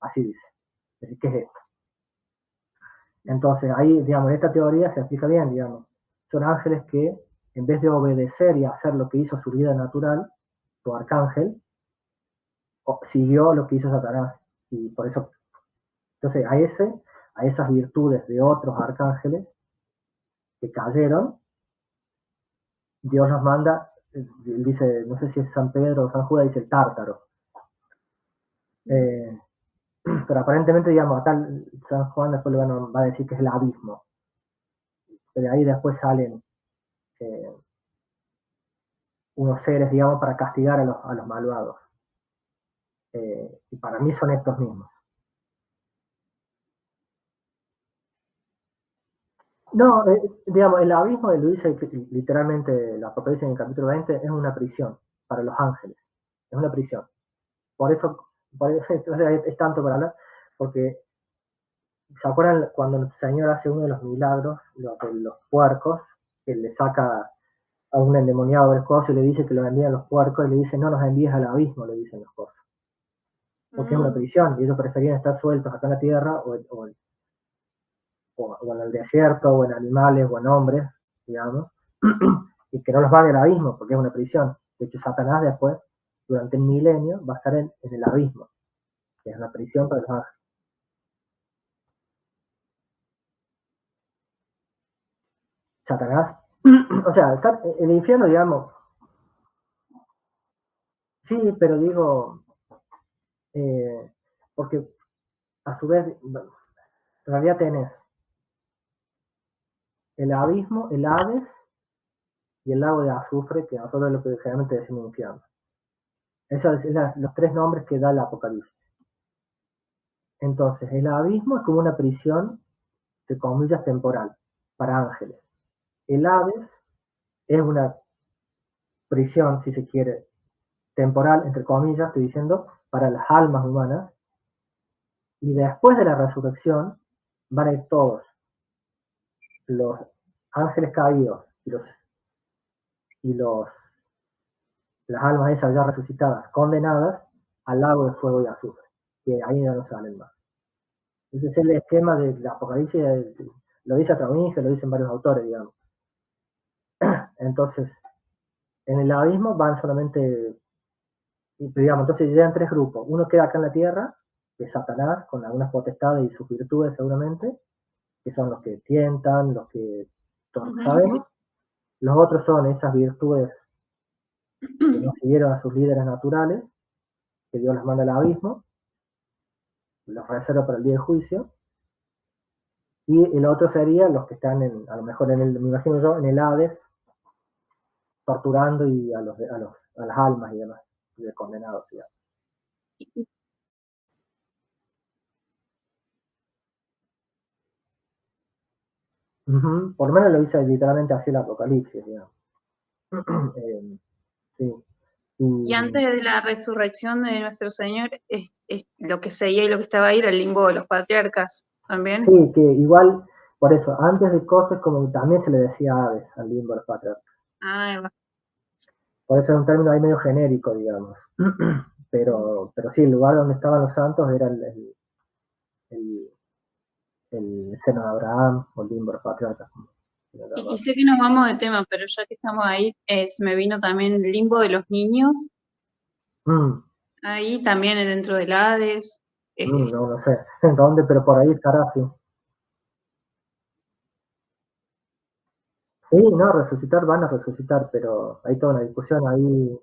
Speaker 1: Así dice. Así que es esto. Entonces, ahí, digamos, en esta teoría se explica bien, digamos. Son ángeles que en vez de obedecer y hacer lo que hizo su vida natural, su arcángel, siguió lo que hizo Satanás. Y por eso, entonces a esas virtudes de otros arcángeles que cayeron, Dios nos manda, dice, no sé si es San Pedro o San Judas, dice el tártaro. Pero aparentemente, digamos, acá San Juan después va a decir que es el abismo. De ahí después salen unos seres, digamos, para castigar a los malvados. Y para mí son estos mismos. No, digamos, el abismo de Luisa, literalmente, la Apocalipsis en el capítulo 20, es una prisión para los ángeles. Es una prisión. Por eso es tanto para hablar, porque ¿se acuerdan cuando el Señor hace uno de los milagros, de los puercos, que le saca a un endemoniado del coso y le dice que lo envían los puercos, y le dice, no nos envíes al abismo, le dicen los cosos. Porque es una prisión, y ellos preferían estar sueltos acá en la tierra, o en el desierto, o en animales, o en hombres, digamos, y que no los van al abismo, porque es una prisión. De hecho, Satanás después, durante el milenio, va a estar en el abismo, que es una prisión para los ángeles. Satanás, o sea, el infierno, digamos, sí, pero digo, porque a su vez, en realidad tenés el abismo, el Hades y el lago de azufre, que nosotros es lo que generalmente decimos infierno. Esos son los tres nombres que da el Apocalipsis. Entonces, el abismo es como una prisión, de comillas, temporal, para ángeles. El Hades es una prisión, si se quiere, temporal, entre comillas, estoy diciendo, para las almas humanas. Y después de la resurrección van a ir todos los ángeles caídos y las almas esas ya resucitadas, condenadas, al lago de fuego y azufre, que ahí ya no salen más. Ese es el esquema del Apocalipsis, lo dice Atraminge, lo dicen varios autores, digamos. Entonces, en el abismo van solamente, digamos, entonces llegan tres grupos. Uno queda acá en la tierra, que es Satanás, con algunas potestades y sus virtudes seguramente, que son los que tientan, los que todos sabemos. Los otros son esas virtudes que no siguieron a sus líderes naturales, que Dios les manda al abismo, los reserva para el día de juicio. Y el otro sería los que están a lo mejor me imagino yo, en el Hades, torturando y a las almas y demás, de condenados, digamos. Por lo menos lo dice literalmente así el Apocalipsis, digamos. Sí.
Speaker 2: Y antes de la resurrección de nuestro Señor, lo que seguía y lo que estaba ahí era el limbo de los patriarcas también.
Speaker 1: Sí, que igual, por eso, antes de cosas como también se le decía Hades al limbo de los patriarcas. Por eso es un término ahí medio genérico, digamos. Pero sí, el lugar donde estaban los santos era el seno de Abraham o el limbo de los patriarcas.
Speaker 2: Y sé que nos vamos de tema, pero ya que estamos ahí, se me vino también el limbo de los niños. Ahí también dentro del Hades.
Speaker 1: No sé dónde, pero por ahí estará, sí. Sí, no, resucitar van a resucitar, pero hay toda una discusión ahí.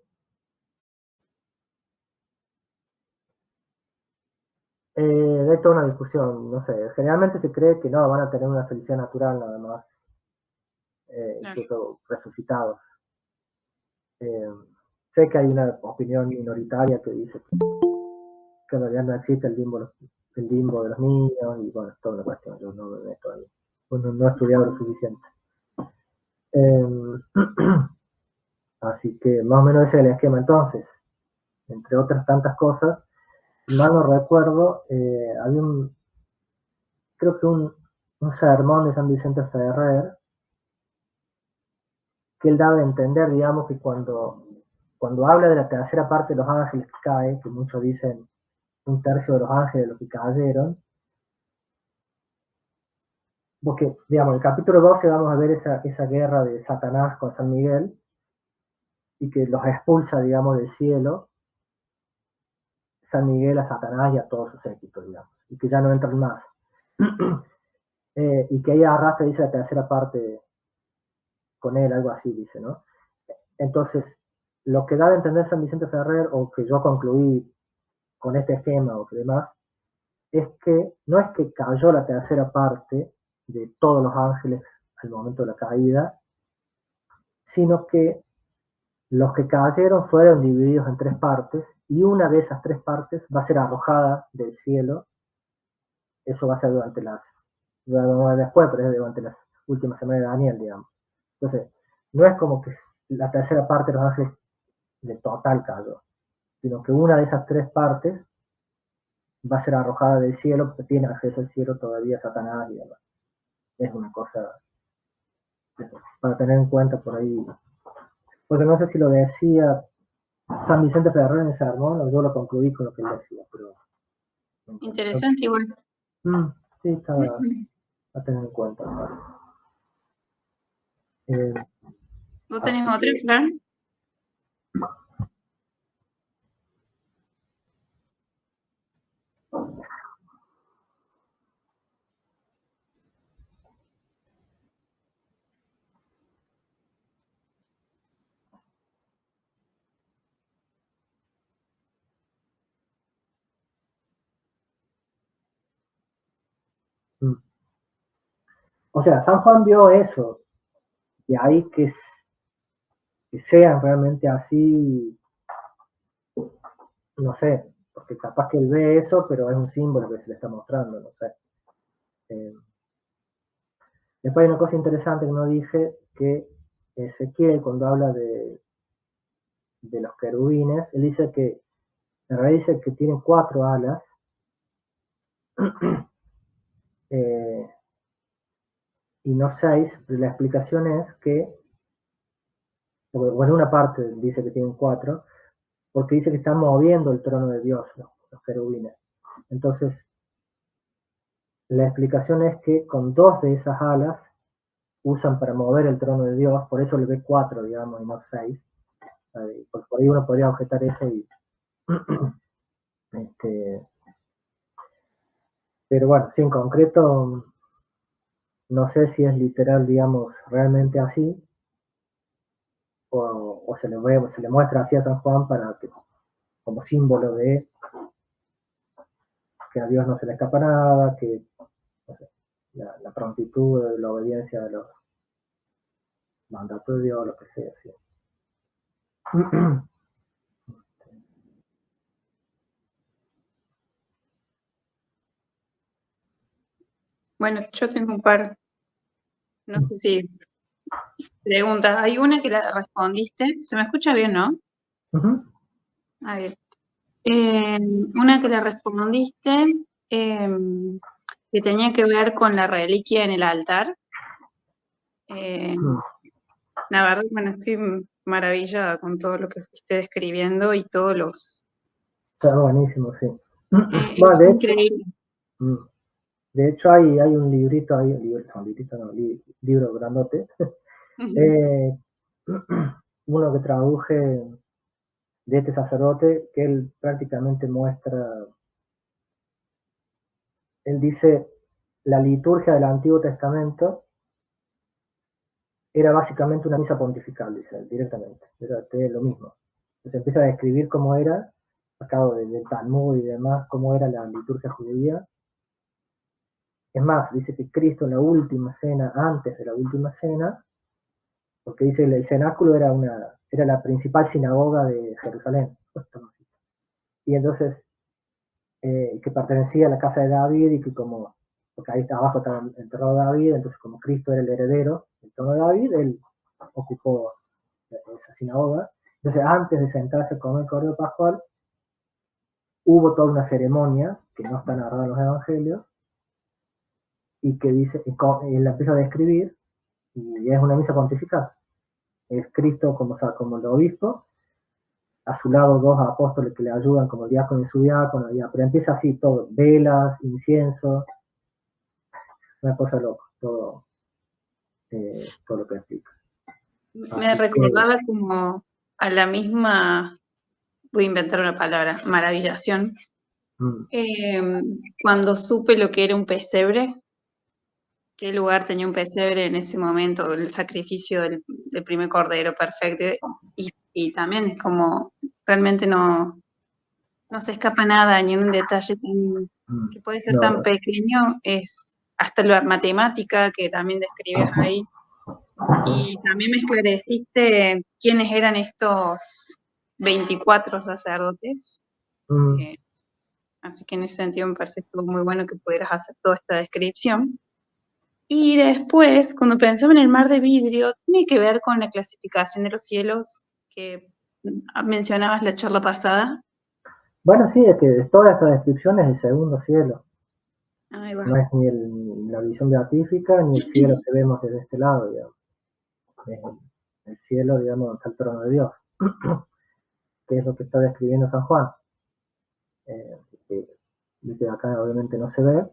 Speaker 1: Hay toda una discusión, no sé. Generalmente se cree que no, van a tener una felicidad natural nada más, incluso resucitados. Sé que hay una opinión minoritaria que dice que en realidad no existe el limbo de los niños, y bueno, es toda una cuestión. Yo no me meto ahí. No he estudiado lo suficiente. Así que más o menos ese es el esquema. Entonces, entre otras tantas cosas, mal no recuerdo, había creo que un sermón de San Vicente Ferrer, que él daba a entender, digamos, que cuando habla de la tercera parte de los ángeles que cae, que muchos dicen un tercio de los ángeles de los que cayeron, porque, digamos, en el capítulo 12 vamos a ver esa guerra de Satanás con San Miguel, y que los expulsa, digamos, del cielo, San Miguel a Satanás y a todos sus séquitos, digamos, y que ya no entran más. Y que ella arrastra, dice, la tercera parte con él, algo así, dice, ¿no? Entonces, lo que da de entender San Vicente Ferrer, o que yo concluí con este esquema o que demás, es que no es que cayó la tercera parte de todos los ángeles al momento de la caída, sino que los que cayeron fueron divididos en tres partes y una de esas tres partes va a ser arrojada del cielo. Eso va a ser durante después, pero es durante las últimas semanas de Daniel, digamos. Entonces, no es como que la tercera parte de los ángeles de total cayó, sino que una de esas tres partes va a ser arrojada del cielo, porque tiene acceso al cielo todavía Satanás y demás. Es una cosa eso, para tener en cuenta por ahí. Pues no sé si lo decía San Vicente Ferrer en ese sermón o yo lo concluí con lo que él decía, pero
Speaker 2: Interesante igual.
Speaker 1: sí, está a tener en cuenta, me parece.
Speaker 2: ¿Vos tenés
Speaker 1: Así
Speaker 2: otra,
Speaker 1: que,
Speaker 2: Fran?
Speaker 1: o sea, San Juan vio eso, y ahí que sean realmente así, no sé, porque capaz que él ve eso, pero es un símbolo que se le está mostrando, no sé. Después hay una cosa interesante que no dije, que Ezequiel, cuando habla de los querubines, él dice que, en realidad dice que tienen 4 alas, y no 6, pero la explicación es que, bueno, una parte dice que tienen 4, porque dice que están moviendo el trono de Dios, los querubines. Entonces, la explicación es que con 2 de esas alas usan para mover el trono de Dios, por eso le ve 4, digamos, y no 6. Porque por ahí uno podría objetar eso y pero bueno, sí, en concreto no sé si es literal, digamos, realmente así, o se le muestra así a San Juan para que, como símbolo de que a Dios no se le escapa nada, que no sé, la prontitud, la obediencia de los mandatos de Dios, lo que sea, sí.
Speaker 2: Bueno, yo tengo un par, no sé si preguntas. Hay una que la respondiste. ¿Se me escucha bien, no? A ver. Una que le respondiste, que tenía que ver con la reliquia en el altar. La verdad, bueno, estoy maravillada con todo lo que fuiste describiendo y todos los...
Speaker 1: Está buenísimo, sí. Bueno,
Speaker 2: es increíble.
Speaker 1: De hecho hay un librito ahí, libro grandote, uno que traduje de este sacerdote, que él prácticamente muestra, él dice, la liturgia del Antiguo Testamento era básicamente una misa pontifical, dice él, directamente, era lo mismo. Entonces empieza a describir cómo era, sacado del Talmud y demás, cómo era la liturgia judía. Es más, dice que Cristo en la última cena, antes de la última cena, porque dice el cenáculo era la principal sinagoga de Jerusalén, y entonces que pertenecía a la casa de David y que como, porque ahí abajo estaba enterrado David, entonces como Cristo era el heredero del trono de David, él ocupó esa sinagoga. Entonces antes de sentarse a comer el Cordero Pascual, hubo toda una ceremonia que no está narrada en los evangelios y que dice, y la empieza a describir, y es una misa pontifical. Es Cristo como el obispo, a su lado 2 apóstoles que le ayudan como el diácono y su diácono, pero empieza así todo, velas, incienso, una cosa loca. todo lo que explica.
Speaker 2: Me recordaba como a la misma, voy a inventar una palabra, maravillación, cuando supe lo que era un pesebre, qué lugar tenía un pesebre en ese momento, el sacrificio del primer cordero perfecto, y también como realmente no se escapa nada, ni un detalle que puede ser tan pequeño, es hasta la matemática que también describes ahí. Y también me esclareciste quiénes eran estos 24 sacerdotes. Así que en ese sentido me parece que fue muy bueno que pudieras hacer toda esta descripción. Y después, cuando pensaba en el mar de vidrio, tiene que ver con la clasificación de los cielos que mencionabas la charla pasada.
Speaker 1: Bueno, sí, es que toda esa descripción es el segundo cielo.
Speaker 2: Ahí va.
Speaker 1: No es ni la visión beatífica ni el cielo que vemos desde este lado, digamos. Es el cielo, digamos, donde está el trono de Dios, que es lo que está describiendo San Juan. Que acá obviamente no se ve,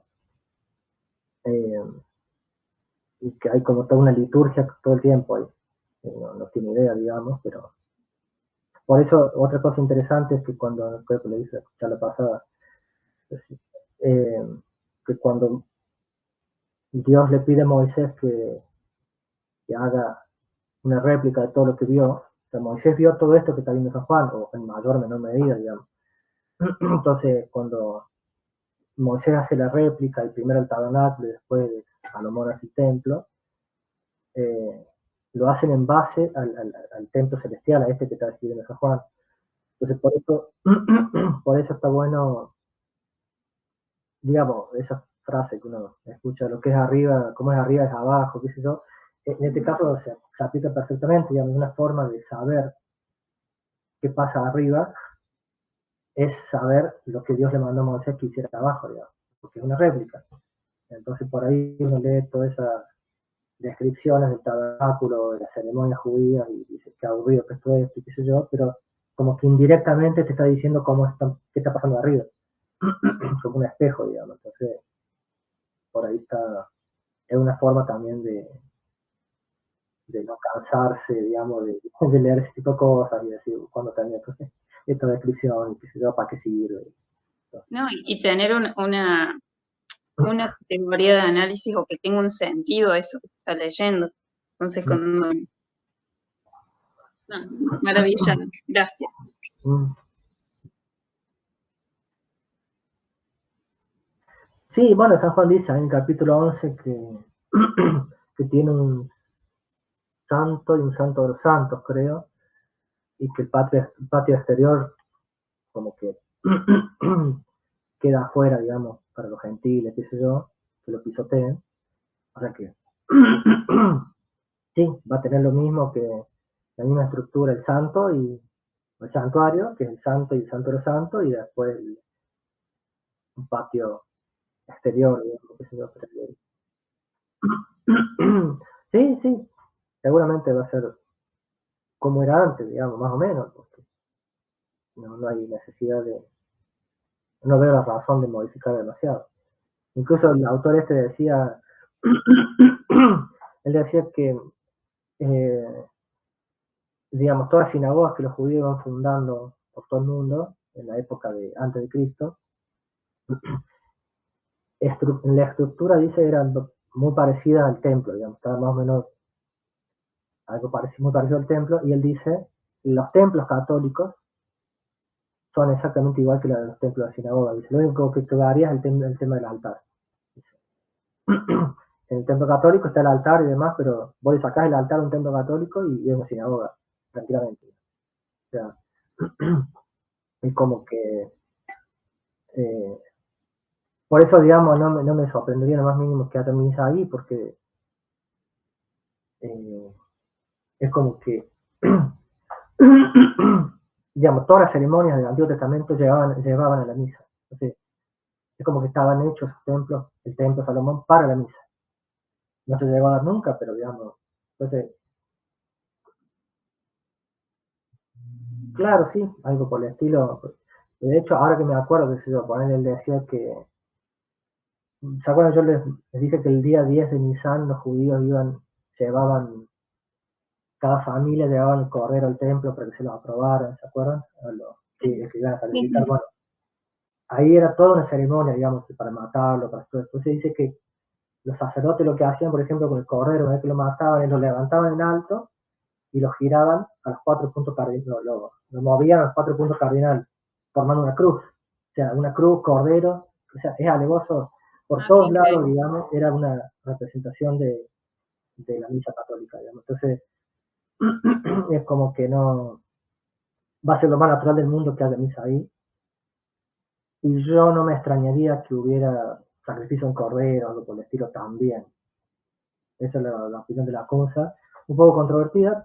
Speaker 1: y que hay como toda una liturgia todo el tiempo ahí. No tiene idea, digamos, pero por eso otra cosa interesante es que cuando, creo que le dije ya la pasada, que cuando Dios le pide a Moisés que haga una réplica de todo lo que vio, o sea, Moisés vio todo esto que está viendo San Juan, o en mayor o menor medida, digamos. Entonces, cuando Moisés hace la réplica, el primero el tabernáculo y después Salomón hace el templo, lo hacen en base al templo celestial, a este que está escribiendo San Juan. Entonces, por eso está bueno, digamos, esa frase que uno escucha, lo que es arriba, como es arriba es abajo, qué sé yo. En este caso se aplica perfectamente, digamos, una forma de saber qué pasa arriba es saber lo que Dios le mandó a Moisés que hiciera abajo, digamos, porque es una réplica. Entonces por ahí uno lee todas esas descripciones del tabernáculo, de la ceremonia judía, y dice qué aburrido que esto es, y qué sé yo, pero como que indirectamente te está diciendo qué está pasando arriba, como un espejo, digamos. Entonces, por ahí es una forma también de no cansarse, digamos, de leer ese tipo de cosas y decir, cuando termina esta descripción, y qué sé yo, para qué sirve.
Speaker 2: No, y tener una categoría de análisis o que tenga un sentido eso que está leyendo. Entonces, maravilla, gracias.
Speaker 1: Sí, bueno, San Juan dice en el capítulo 11 que tiene un santo y un santo de los santos, creo, y que el patio exterior como que queda afuera, digamos, para los gentiles, qué sé yo, que lo pisoteen. O sea que sí, va a tener lo mismo, que la misma estructura el santo y el santuario, que es el santo y el santo de los santos, y después un patio exterior, digamos, qué sé yo, sí, sí, seguramente va a ser como era antes, digamos, más o menos, porque no hay necesidad no veo la razón de modificar demasiado. Incluso el autor este decía, él decía que, digamos, todas las sinagogas que los judíos iban fundando por todo el mundo, en la época de antes de Cristo, la estructura, dice, eran muy parecidas al templo, digamos, estaba más o menos algo muy parecido al templo, y él dice, los templos católicos son exactamente igual que los templos de la sinagoga. Dice, lo único que varía es el tema del altar. Dice. En el templo católico está el altar y demás, pero vos le sacás el altar a un templo católico y es una sinagoga, tranquilamente. O sea, es como que por eso, digamos, no me sorprendería lo más mínimo que haya misa ahí, porque es como que digamos, todas las ceremonias del Antiguo Testamento llevaban a la misa. Entonces, es como que estaban hechos el templo de Salomón para la misa. No se llegó a dar nunca, pero digamos, entonces, claro, sí, algo por el estilo. De hecho, ahora que me acuerdo que se iba a poner, él decía que ¿Se acuerdan? Yo les dije que el día 10 de Nisan los judíos llevaban, cada familia llevaban el cordero al templo para que se los aprobaran, ¿se acuerdan? Que iban a
Speaker 2: Sí,
Speaker 1: sacrificar.
Speaker 2: sí.
Speaker 1: Bueno, ahí era toda una ceremonia, digamos, para matarlo, para todo. Entonces dice que los sacerdotes lo que hacían, por ejemplo, con el cordero, una vez que lo mataban, es lo levantaban en alto y lo giraban a los 4 puntos cardinales, lo movían a los 4 puntos cardinales, formando una cruz. O sea, una cruz, cordero, o sea, es alevoso. Por
Speaker 2: Ah, qué
Speaker 1: todos lados,
Speaker 2: increíble.
Speaker 1: digamos, era una representación de la misa católica, digamos. Entonces, es como que no, va a ser lo más natural del mundo que haya misa ahí. Y yo no me extrañaría que hubiera sacrificio en cordero, algo por el estilo también. Esa es la opinión de la cosa. Un poco controvertida,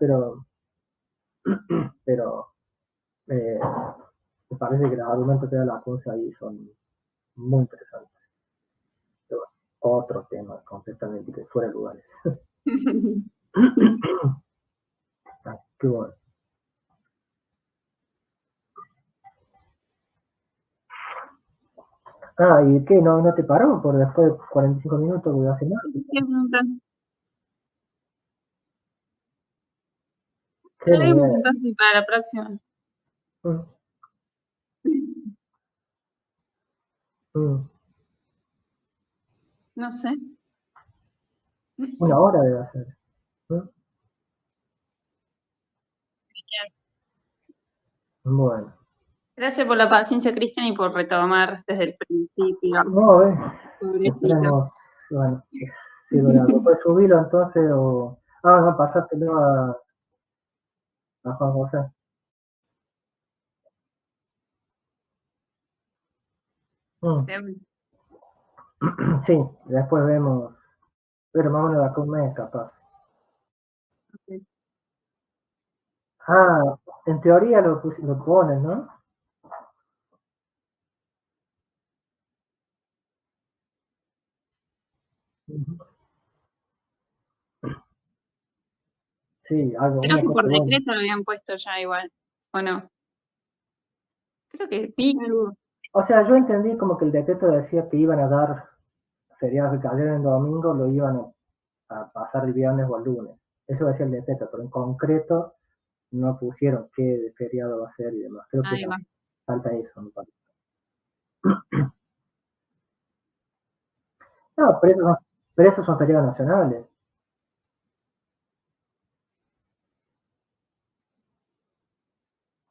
Speaker 1: pero eh, me parece que los argumentos que da la cosa ahí son muy interesantes. Pero bueno, otro tema completamente fuera de lugares. Así que bueno. Ah, ¿y qué? ¿No te paró por después de 45 minutos de hace más?
Speaker 2: ¿Qué preguntas?
Speaker 1: Qué
Speaker 2: Te voy a
Speaker 1: nivel.
Speaker 2: preguntar si para la próxima.
Speaker 1: Mm, mm.
Speaker 2: No sé.
Speaker 1: Una hora debe hacer. Mm. Bueno.
Speaker 2: Gracias por la paciencia, Cristian, y por retomar desde el principio.
Speaker 1: No,
Speaker 2: Pobrecito.
Speaker 1: esperemos, bueno, que sirva de algo. Pues subirlo entonces o... Ah, no, pasárselo a Juan José. Mm. Sí, después vemos, pero más o menos de acá un mes capaz. Ah, en teoría lo ponen, ¿no? Ujú. Sí, algo,
Speaker 2: Creo
Speaker 1: una
Speaker 2: que
Speaker 1: cosa
Speaker 2: por
Speaker 1: buena.
Speaker 2: decreto lo habían puesto ya igual, ¿o no? Creo que vi algo.
Speaker 1: O sea, yo entendí como que el decreto decía que iban a dar feriados que cayeran en domingo, lo iban a pasar el viernes o el lunes. Eso decía el decreto, pero en concreto no pusieron qué feriado va a ser y demás. Creo que
Speaker 2: Ahí va.
Speaker 1: falta eso, me parece. No, pero esos son feriados nacionales.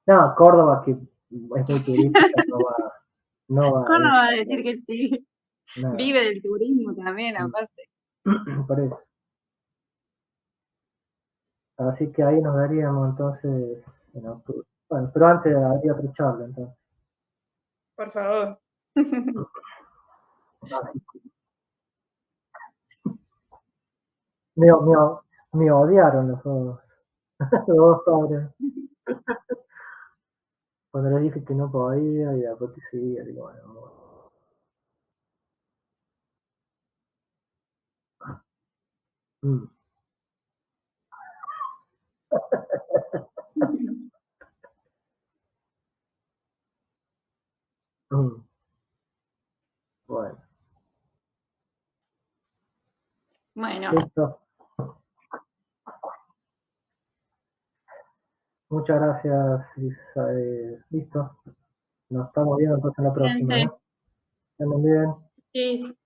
Speaker 1: No, Córdoba, que es muy turística, no va a ir.
Speaker 2: ¿Cómo va a decir que sí?
Speaker 1: Nada.
Speaker 2: Vive del turismo también, aparte.
Speaker 1: Por eso. Así que ahí nos daríamos entonces en octubre. Bueno, pero antes habría otra charla entonces.
Speaker 2: Por favor.
Speaker 1: Así que me odiaron los dos padres. Cuando les dije que no podía y después que sí, digo, bueno, mm, mm, bueno,
Speaker 2: Bueno,
Speaker 1: listo. Muchas gracias, Lisa. Listo. Nos estamos viendo entonces en la próxima, ¿eh?
Speaker 2: gente,
Speaker 1: Que anden bien.
Speaker 2: sí.